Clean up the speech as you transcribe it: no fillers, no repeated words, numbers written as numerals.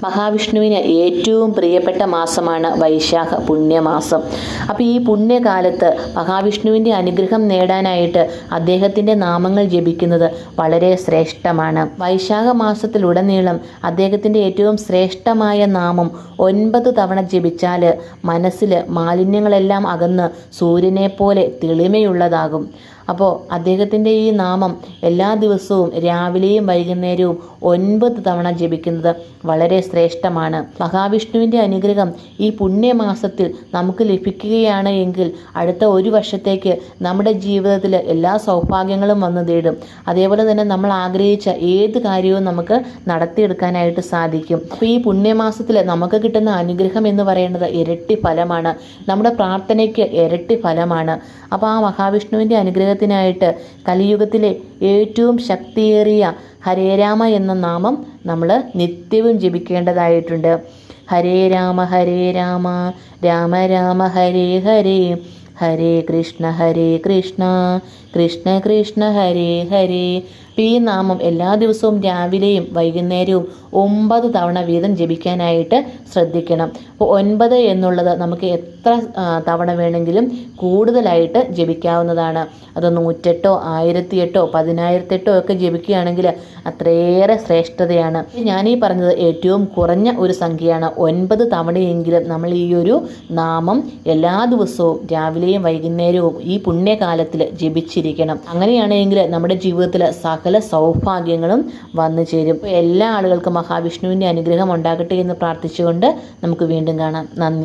മഹാവിഷ്ണുവിന് ഏറ്റവും പ്രിയപ്പെട്ട മാസമാണ് വൈശാഖ പുണ്യമാസം. അപ്പോൾ ഈ പുണ്യകാലത്ത് മഹാവിഷ്ണുവിൻ്റെ അനുഗ്രഹം നേടാനായിട്ട് അദ്ദേഹത്തിൻ്റെ നാമങ്ങൾ ജപിക്കുന്നത് വളരെ ശ്രേഷ്ഠമാണ്. വൈശാഖ മാസത്തിലുടനീളം അദ്ദേഹത്തിൻ്റെ ഏറ്റവും ശ്രേഷ്ഠമായ നാമം 9 തവണ ജപിച്ചാൽ മനസ്സിൽ മാലിന്യങ്ങളെല്ലാം അകന്ന് സൂര്യനെ പോലെ തെളിമയുള്ളതാകും. അപ്പോൾ അദ്ദേഹത്തിൻ്റെ ഈ നാമം എല്ലാ ദിവസവും രാവിലെയും വൈകുന്നേരവും 9 തവണ ജപിക്കുന്നത് വളരെ ശ്രേഷ്ഠമാണ്. മഹാവിഷ്ണുവിൻ്റെ അനുഗ്രഹം ഈ പുണ്യമാസത്തിൽ നമുക്ക് ലഭിക്കുകയാണ് എങ്കിൽ അടുത്ത ഒരു വർഷത്തേക്ക് നമ്മുടെ ജീവിതത്തിൽ എല്ലാ സൗഭാഗ്യങ്ങളും വന്നു തേടും. അതേപോലെ തന്നെ നമ്മൾ ആഗ്രഹിച്ച ഏത് കാര്യവും നമുക്ക് നടത്തിയെടുക്കാനായിട്ട് സാധിക്കും. അപ്പോൾ ഈ പുണ്യമാസത്തിൽ നമുക്ക് കിട്ടുന്ന അനുഗ്രഹം എന്ന് പറയുന്നത് ഇരട്ടി ഫലമാണ്. നമ്മുടെ പ്രാർത്ഥനയ്ക്ക് ഇരട്ടി ഫലമാണ്. അപ്പോൾ ആ മഹാവിഷ്ണുവിൻ്റെ അനുഗ്രഹത്തിനായിട്ട് കലിയുഗത്തിലെ ഏറ്റവും ശക്തിയേറിയ ഹരേ രാമ എന്ന നാമം നമ്മൾ നിത്യവും ജപിക്കേണ്ടതായിട്ടുണ്ട്. ഹരേ രാമ രാമ രാമ ഹരേ ഹരേ, ഹരേ കൃഷ്ണ കൃഷ്ണ കൃഷ്ണ ഹരേ ഹരേ. ഈ നാമം എല്ലാ ദിവസവും രാവിലെയും വൈകുന്നേരവും 9 തവണ വീതം ജപിക്കാനായിട്ട് ശ്രദ്ധിക്കണം. അപ്പോൾ 9 എന്നുള്ളത് നമുക്ക് എത്ര തവണ വേണമെങ്കിലും കൂടുതലായിട്ട് ജപിക്കാവുന്നതാണ്. അത് 108, 1008, 10008 ഒക്കെ ജപിക്കുകയാണെങ്കിൽ അത്രയേറെ ശ്രേഷ്ഠതയാണ്. ഞാനീ പറഞ്ഞത് ഏറ്റവും കുറഞ്ഞ ഒരു സംഖ്യയാണ്. 9 തവണയെങ്കിലും നമ്മൾ ഈ ഒരു നാമം എല്ലാ ദിവസവും രാവിലെയും വൈകുന്നേരവും ഈ പുണ്യകാലത്തിൽ ജപിച്ചിരിക്കണം. അങ്ങനെയാണെങ്കിൽ നമ്മുടെ ജീവിതത്തിൽ സകല സൗഭാഗ്യങ്ങളും വന്നു ചേരും. എല്ലാ ആളുകൾക്കും മഹാവിഷ്ണുവിൻ്റെ അനുഗ്രഹം ഉണ്ടാകട്ടെ എന്ന് പ്രാർത്ഥിച്ചുകൊണ്ട് നമുക്ക് വീണ്ടും കാണാം. നന്ദി.